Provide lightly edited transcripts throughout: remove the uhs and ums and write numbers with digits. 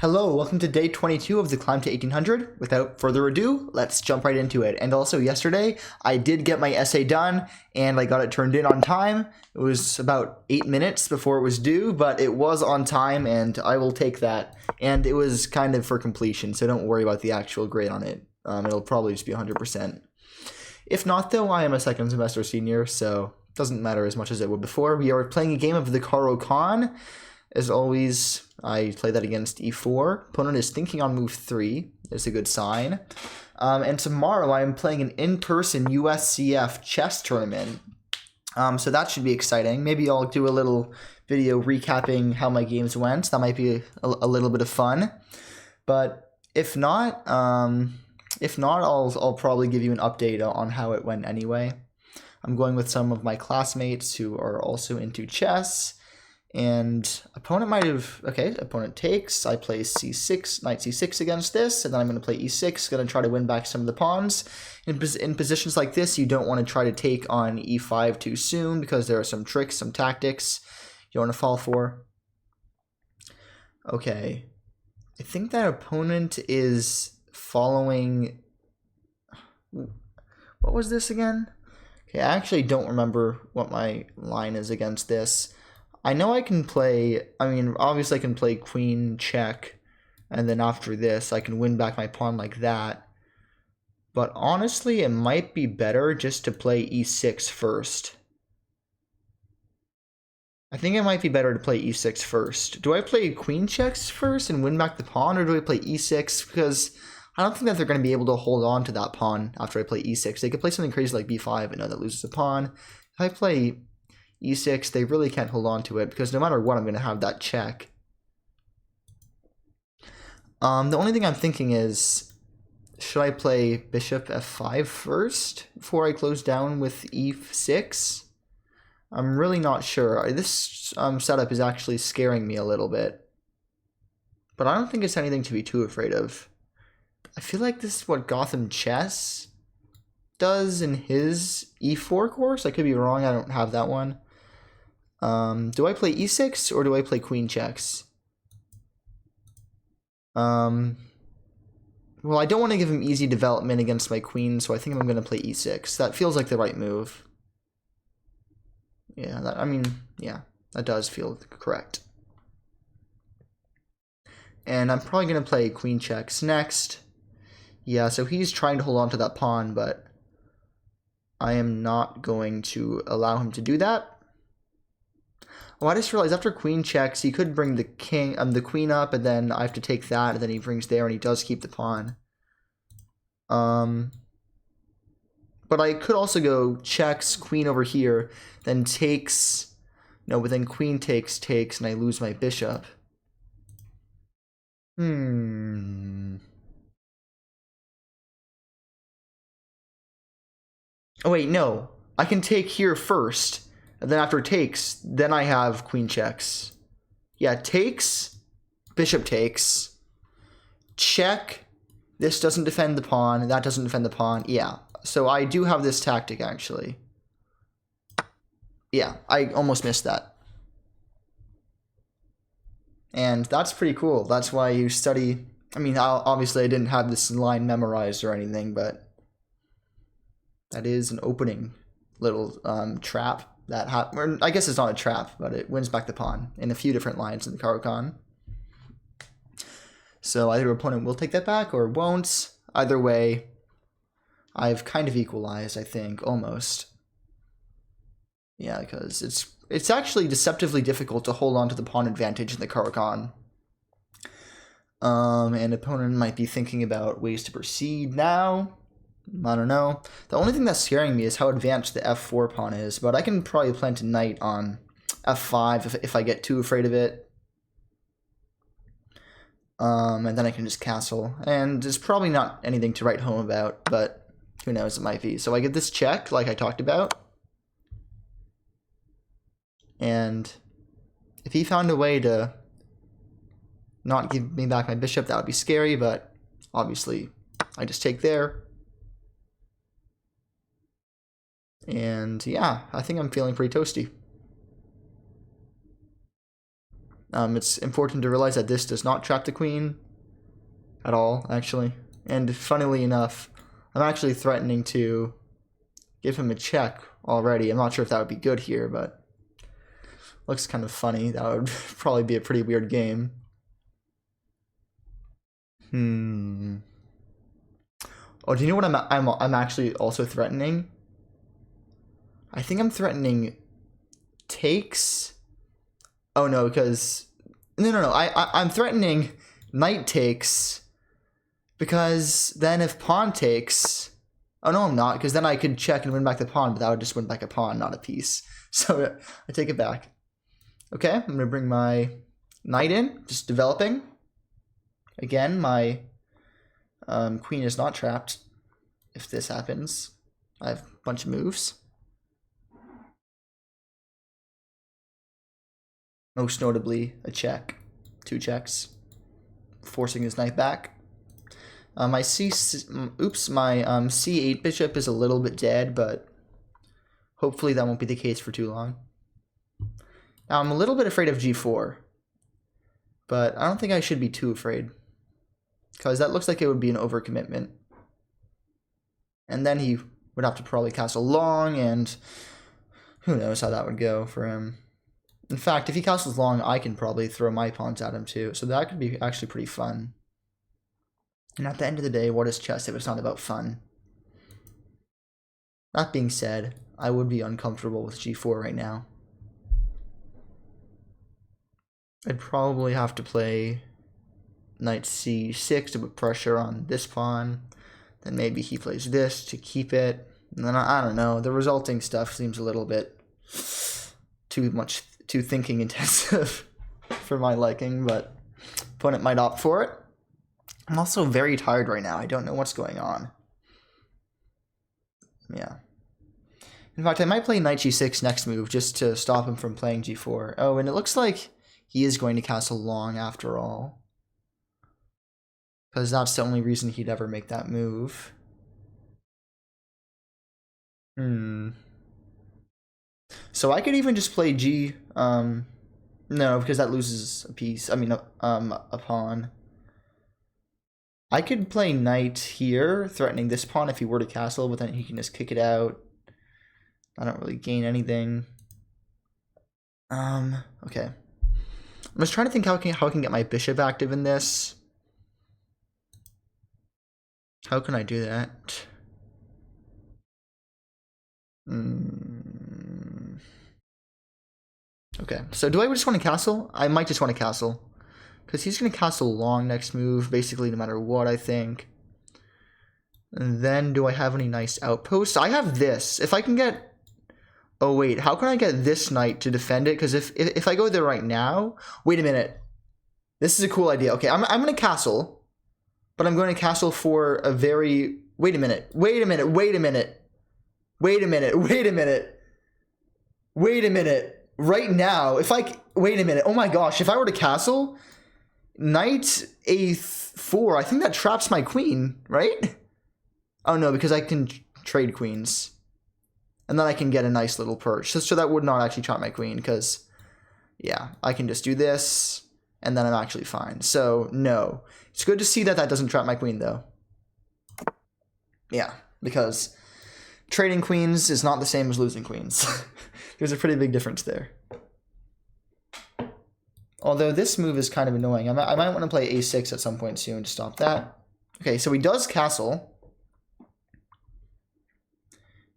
Hello, welcome to day 22 of the Climb to 1800. Without further ado, let's jump right into it. And also yesterday, I did get my essay done and I got it turned in on time. It was about 8 minutes before it was due, but it was on time and I will take that. And it was kind of for completion, so don't worry about the actual grade on it. It'll probably just be 100%. If not though, I am a second semester senior, so it doesn't matter as much as it would before. We are playing a game of the Caro-Kann. As always, I play that against e4. Opponent is thinking on move 3. It's a good sign. And tomorrow I am playing an in-person USCF chess tournament. So that should be exciting. Maybe I'll do a little video recapping how my games went. That might be a little bit of fun. But if not, I'll probably give you an update on how it went anyway. I'm going with some of my classmates who are also into chess. And opponent might have, okay, opponent takes, I play c6, knight c6 against this, and then I'm going to play e6, going to try to win back some of the pawns. In positions like this, you don't want to try to take on e5 too soon, because there are some tricks, some tactics you don't want to fall for. Okay, I think that opponent is following, what was this again? Okay, I actually don't remember what my line is against this. I know I can play, obviously I can play queen check, and then after this I can win back my pawn like that. But honestly, it might be better just to play e6 first. I think it might be better to play e6 first. Do I play queen checks first and win back the pawn, or do I play e6? Because I don't think that they're going to be able to hold on to that pawn after I play e6. They could play something crazy like b5, and know that loses a pawn. If I play e6, they really can't hold on to it, because no matter what, I'm going to have that check. The only thing I'm thinking is, should I play bishop f5 first before I close down with e6? I'm really not sure. This setup is actually scaring me a little bit, but I don't think it's anything to be too afraid of. I feel like this is what Gotham Chess does in his e4 course. I could be wrong, I don't have that one. Do I play e6 or do I play queen checks? Well, I don't want to give him easy development against my queen, so I think I'm going to play e6. That feels like the right move. Yeah, that does feel correct. And I'm probably going to play queen checks next. Yeah, so he's trying to hold on to that pawn, but I am not going to allow him to do that. Oh, I just realized after queen checks, he could bring the the queen up, and then I have to take that, and then he brings there, and he does keep the pawn. But I could also go checks, queen over here, then takes, no, but then queen takes, and I lose my bishop. Oh wait, no, I can take here first. And then after takes, then I have queen checks. Yeah, takes, bishop takes, check. This doesn't defend the pawn, that doesn't defend the pawn. Yeah, so I do have this tactic actually. Yeah, I almost missed that. And that's pretty cool. That's why you study. Obviously I didn't have this line memorized or anything, but that is an opening little trap. Or I guess it's not a trap, but it wins back the pawn in a few different lines in the Caro-Kann. So either opponent will take that back or won't. Either way, I've kind of equalized, I think, almost. Yeah, because it's actually deceptively difficult to hold on to the pawn advantage in the Caro-Kann. And opponent might be thinking about ways to proceed now. I don't know. The only thing that's scaring me is how advanced the f4 pawn is, but I can probably plant a knight on f5 if I get too afraid of it. And then I can just castle. And it's probably not anything to write home about, but who knows, it might be. So I get this check, like I talked about. And if he found a way to not give me back my bishop, that would be scary, but obviously I just take there. And yeah, I think I'm feeling pretty toasty. It's important to realize that this does not trap the queen at all, actually. And funnily enough, I'm actually threatening to give him a check already. I'm not sure if that would be good here, but looks kind of funny. That would probably be a pretty weird game. Oh, do you know what I'm actually also threatening? I think I'm threatening takes. Oh no, because no. I'm threatening knight takes, because then if pawn takes, oh no, I'm not, because then I could check and win back the pawn, but that would just win back a pawn, not a piece. So I take it back. Okay, I'm gonna bring my knight in, just developing. Again, my queen is not trapped. If this happens, I have a bunch of moves. Most notably, a check, 2 checks, forcing his knight back. My C8 bishop is a little bit dead, but hopefully that won't be the case for too long. Now I'm a little bit afraid of G4, but I don't think I should be too afraid, because that looks like it would be an overcommitment. And then he would have to probably castle long, and who knows how that would go for him. In fact, if he castles long, I can probably throw my pawns at him too, so that could be actually pretty fun. And at the end of the day, what is chess if it's not about fun? That being said, I would be uncomfortable with G4 right now. I'd probably have to play knight C6 to put pressure on this pawn. Then maybe he plays this to keep it. And then I don't know. The resulting stuff seems a little bit too thinking intensive for my liking, but opponent might opt for it. I'm also very tired right now. I don't know what's going on. Yeah. In fact, I might play knight G6 next move just to stop him from playing G4. Oh, and it looks like he is going to castle long after all, because that's the only reason he'd ever make that move. So I could even just play G. No, because that loses a piece. I mean, a pawn. I could play knight here, threatening this pawn if he were to castle, but then he can just kick it out. I don't really gain anything. Okay. I'm just trying to think how I can get my bishop active in this. How can I do that? Okay, so do I just want to castle? I might just want to castle, because he's going to castle long next move, basically no matter what, I think. And then do I have any nice outposts? I have this. If I can get... Oh, wait, how can I get this knight to defend it? Because if I go there right now... Wait a minute. This is a cool idea. Okay, I'm going to castle, but I'm going to castle for a very... Wait a minute. Wait a minute. Wait a minute. Wait a minute. Wait a minute. Wait a minute. Right now, if I... Wait a minute. Oh my gosh, if I were to castle, knight A4, I think that traps my queen, right? Oh no, because I can trade queens. And then I can get a nice little perch. So that would not actually trap my queen, because, yeah, I can just do this, and then I'm actually fine. So, no. It's good to see that that doesn't trap my queen, though. Yeah, because trading queens is not the same as losing queens. There's a pretty big difference there. Although this move is kind of annoying. I might want to play a6 at some point soon to stop that. Okay, so he does castle.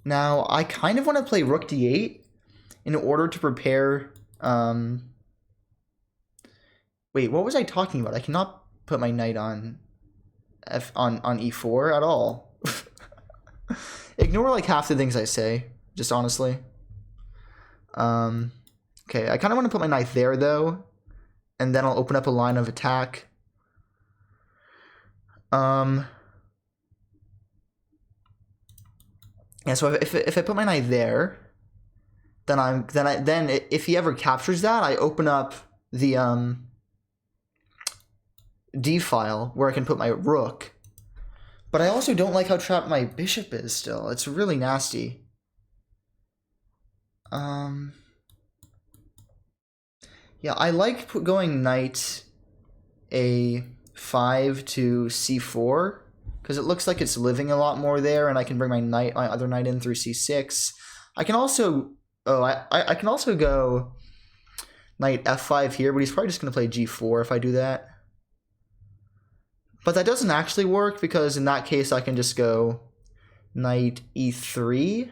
Now, I kind of want to play rook d8 in order to prepare... Wait, what was I talking about? I cannot put my knight on on e4 at all. Ignore like half the things I say, just honestly. Okay, I kind of want to put my knight there, though, and then I'll open up a line of attack. Yeah, so if I put my knight there, then if he ever captures that, I open up the D file where I can put my rook. But I also don't like how trapped my bishop is still. It's really nasty. Yeah, I like going knight a5 to c4 because it looks like it's living a lot more there, and I can bring my other knight in through c6. I can also I can also go knight f5 here, but he's probably just going to play g4 if I do that. But that doesn't actually work because in that case I can just go knight e3.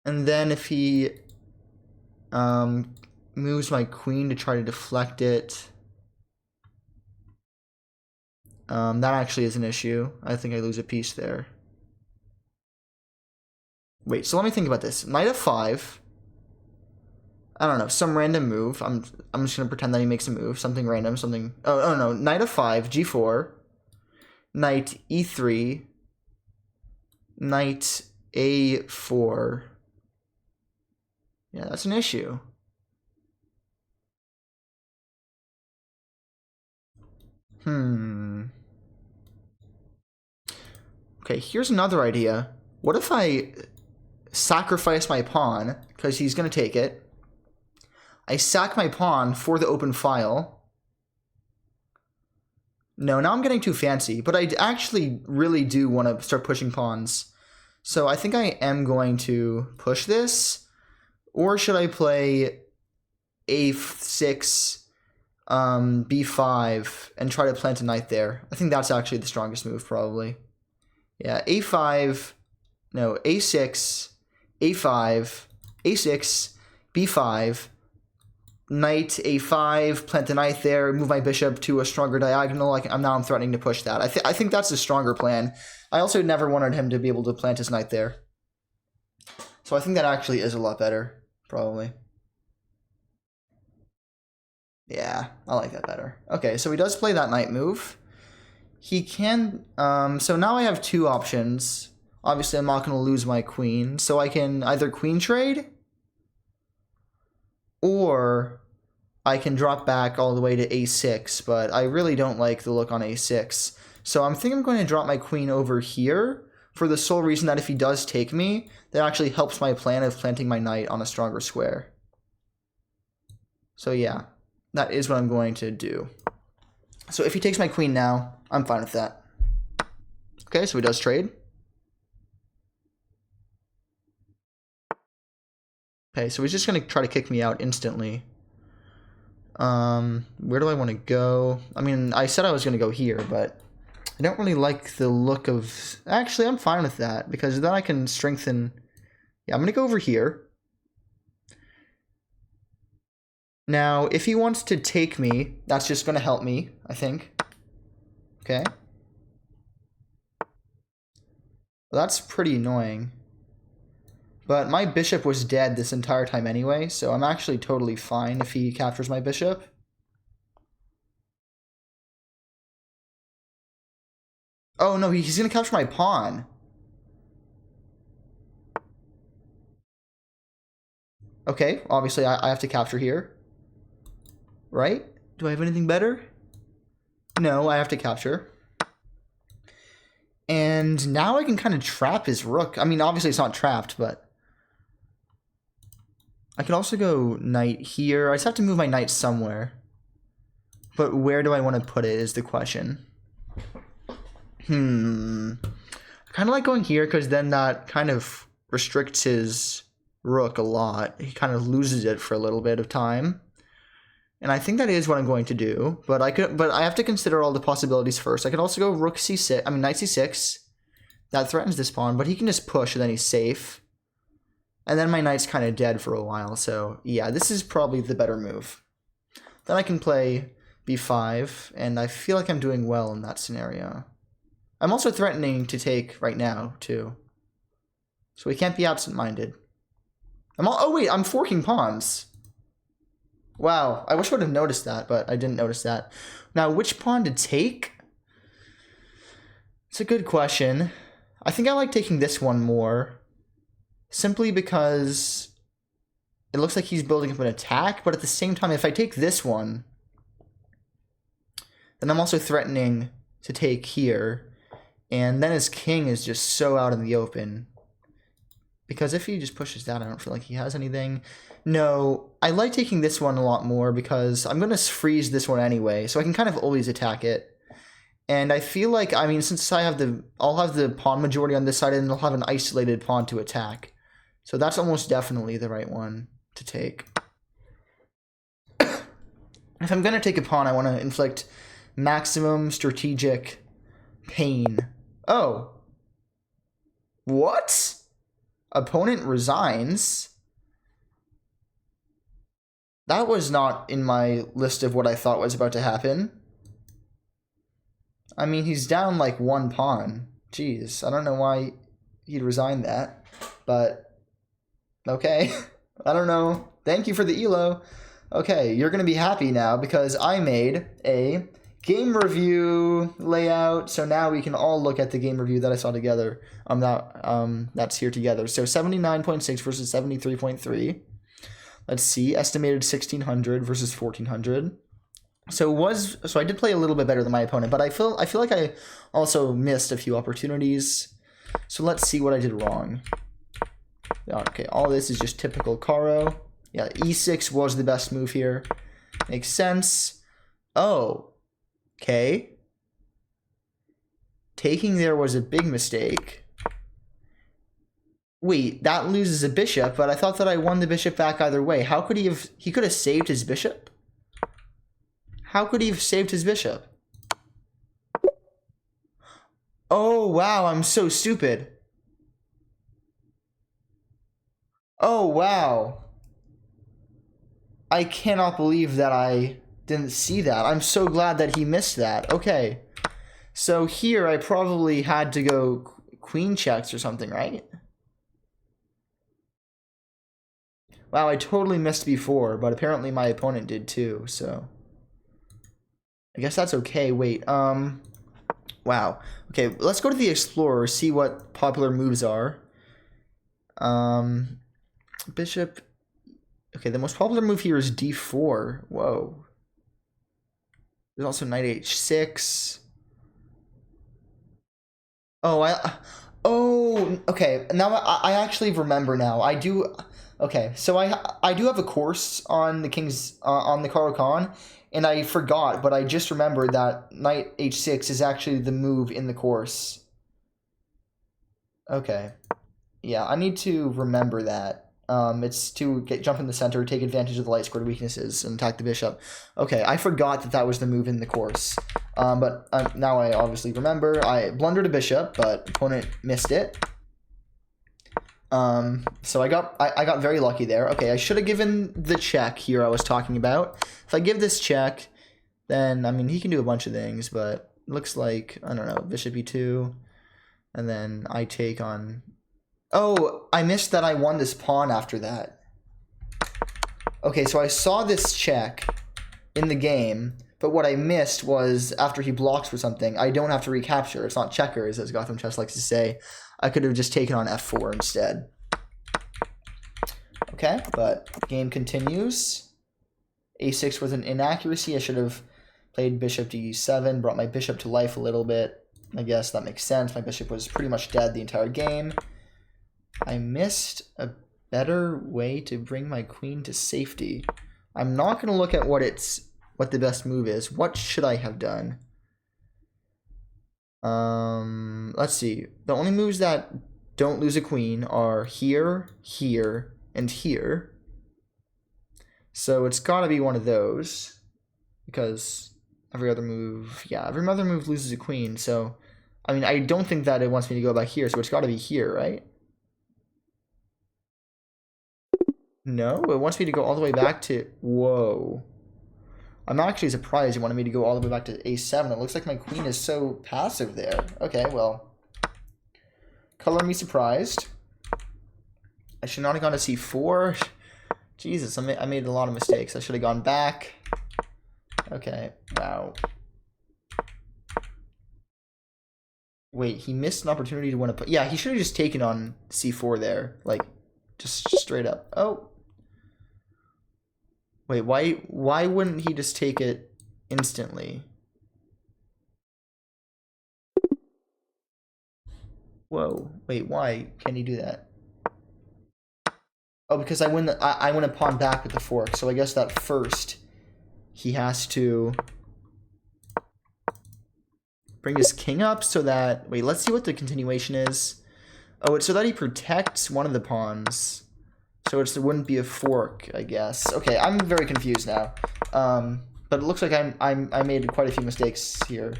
And then if he moves my queen to try to deflect it, that actually is an issue. I think I lose a piece there. Wait, so let me think about this. Knight f5. I don't know, some random move. I'm just gonna pretend that he makes a move, something random, something. Oh no, knight f5, g4, knight e3, knight a4. Yeah, that's an issue. Okay, here's another idea. What if I sacrifice my pawn because he's gonna take it? I sack my pawn for the open file. No, now I'm getting too fancy, but I actually really do want to start pushing pawns. So I think I am going to push this. Or should I play a6, b5, and try to plant a knight there? I think that's actually the strongest move, probably. Yeah, a5, no, a6, a5, a6, b5, knight a5, plant the knight there, move my bishop to a stronger diagonal. I'm threatening to push that. I think that's a stronger plan. I also never wanted him to be able to plant his knight there. So I think that actually is a lot better, probably. Yeah, I like that better. Okay, so he does play that knight move. He can, so now I have two options. Obviously, I'm not going to lose my queen, so I can either queen trade, or I can drop back all the way to a6, but I really don't like the look on a6. So I'm thinking I'm going to drop my queen over here for the sole reason that if he does take me, that actually helps my plan of planting my knight on a stronger square. So yeah, that is what I'm going to do. So if he takes my queen now, I'm fine with that. Okay, so he does trade. Okay, so he's just going to try to kick me out instantly. Where do I want to go? I mean, I said I was going to go here, but I don't really like the look of... Actually, I'm fine with that, because then I can strengthen... Yeah, I'm going to go over here. Now, if he wants to take me, that's just going to help me, I think. Okay. Well, that's pretty annoying. But my bishop was dead this entire time anyway, so I'm actually totally fine if he captures my bishop. Oh no, he's going to capture my pawn. Okay, obviously I have to capture here. Right? Do I have anything better? No, I have to capture. And now I can kind of trap his rook. I mean, obviously it's not trapped, but... I could also go knight here. I just have to move my knight somewhere. But where do I want to put it is the question. I kind of like going here because then that kind of restricts his rook a lot. He kind of loses it for a little bit of time. And I think that is what I'm going to do. But I have to consider all the possibilities first. I could also go rook c6. I mean knight c6. That threatens this pawn, but he can just push and then he's safe. And then my knight's kind of dead for a while, so yeah, this is probably the better move. Then I can play b5, and I feel like I'm doing well in that scenario. I'm also threatening to take right now, too. So we can't be absent-minded. Oh wait, I'm forking pawns. Wow, I wish I would have noticed that, but I didn't notice that. Now, which pawn to take? It's a good question. I think I like taking this one more. Simply because it looks like he's building up an attack, but at the same time, if I take this one, then I'm also threatening to take here, and then his king is just so out in the open. Because if he just pushes that, I don't feel like he has anything. No, I like taking this one a lot more because I'm going to freeze this one anyway, so I can kind of always attack it. And I feel like, I mean, since I'll have the pawn majority on this side, and I'll have an isolated pawn to attack. So that's almost definitely the right one to take. If I'm going to take a pawn, I want to inflict maximum strategic pain. Oh. What? Opponent resigns? That was not in my list of what I thought was about to happen. I mean, he's down like one pawn. Jeez, I don't know why he'd resign that, but okay. I don't know. Thank you for the elo. Okay, you're going to be happy now because I made a game review layout. So now we can all look at the game review that I saw together. That's here together. So 79.6 versus 73.3. Let's see, estimated 1600 versus 1400. So I did play a little bit better than my opponent, but I feel like I also missed a few opportunities. So let's see what I did wrong. Okay, all this is just typical Caro. Yeah, e6 was the best move here. Makes sense. Oh, okay. Taking there was a big mistake. Wait, that loses a bishop, but I thought that I won the bishop back either way. How could he could have saved his bishop? How could he have saved his bishop? Oh, wow, I'm so stupid. Oh, wow. I cannot believe that I didn't see that. I'm so glad that he missed that. Okay. So here I probably had to go queen checks or something, right? Wow, I totally missed before, but apparently my opponent did too, so I guess that's okay. Wait, wow. Okay, let's go to the Explorer, see what popular moves are. Bishop. Okay, the most popular move here is d4. Whoa. There's also knight h6. Oh, okay. Now I actually remember now. I do. Okay, so I do have a course on the on the Caro-Kann, and I forgot, but I just remembered that knight h6 is actually the move in the course. Okay, yeah, I need to remember that. It's to jump in the center, take advantage of the light squared weaknesses, and attack the bishop. Okay, I forgot that was the move in the course. But now I obviously remember. I blundered a bishop, but opponent missed it. So I got very lucky there. Okay, I should have given the check here I was talking about. If I give this check, then, I mean, he can do a bunch of things, but it looks like, I don't know, bishop e2, and then I take on... Oh, I missed that I won this pawn after that. Okay, so I saw this check in the game, but what I missed was after he blocks for something, I don't have to recapture. It's not checkers, as Gotham Chess likes to say. I could have just taken on f4 instead. Okay, but game continues. a6 was an inaccuracy. I should have played bishop d7, brought my bishop to life a little bit. I guess that makes sense. My bishop was pretty much dead the entire game. I missed a better way to bring my queen to safety. I'm not going to look at what the best move is. What should I have done? Let's see. The only moves that don't lose a queen are here, here, and here. So it's got to be one of those, because every other move loses a queen. So, I mean, I don't think that it wants me to go back here, so it's got to be here, right? No, it wants me to go all the way back to... Whoa. I'm actually surprised it wanted me to go all the way back to a7. It looks like my queen is so passive there. Okay, well. Color me surprised. I should not have gone to c4. Jesus, I made a lot of mistakes. I should have gone back. Okay, wow. Wait, he missed an opportunity to win a... Yeah, he should have just taken on c4 there. Like, just straight up. Oh. Wait, why wouldn't he just take it instantly? Whoa, wait, why can he do that? Oh, because I win a pawn back with the fork, so I guess that first he has to bring his king up so that... Wait, let's see what the continuation is. Oh, it's so that he protects one of the pawns. So it wouldn't be a fork, I guess. Okay, I'm very confused now. But it looks like I made quite a few mistakes here.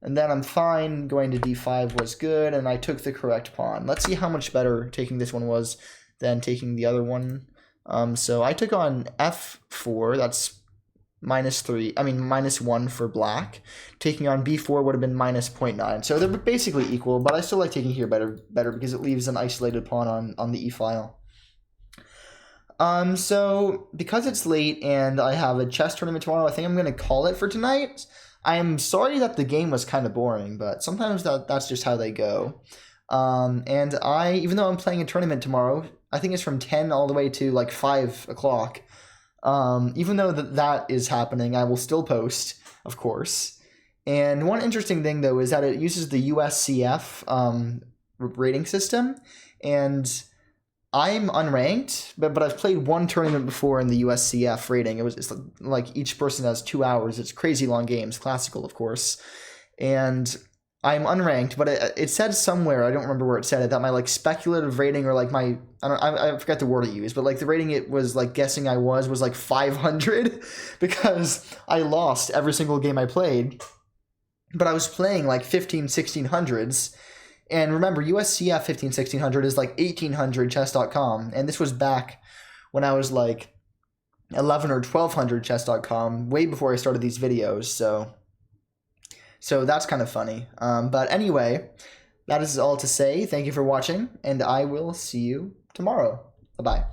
And then I'm fine. Going to d5 was good, and I took the correct pawn. Let's see how much better taking this one was than taking the other one. So I took on f4. That's -1 for black. Taking on b4 would have been -0.9. So they're basically equal, but I still like taking here better because it leaves an isolated pawn on the e file. So because it's late and I have a chess tournament tomorrow, I think I'm going to call it for tonight. I am sorry that the game was kind of boring, but sometimes that's just how they go. And even though I'm playing a tournament tomorrow, I think it's from 10 all the way to like 5 o'clock. Even though that is happening, I will still post, of course. And one interesting thing, though, is that it uses the USCF rating system. And I'm unranked, but I've played one tournament before in the USCF rating. It's like each person has 2 hours. It's crazy long games, classical, of course. And I'm unranked, but it said somewhere, I don't remember where it said it, that my like speculative rating or like my, I forgot the word it used, but like the rating it was like guessing I was like 500 because I lost every single game I played, but I was playing like 1600s. And remember, USCF 1600 is like 1800 chess.com. And this was back when I was like 11 or 1200 chess.com, way before I started these videos. So that's kind of funny. But anyway, that is all to say. Thank you for watching, and I will see you tomorrow. Bye-bye.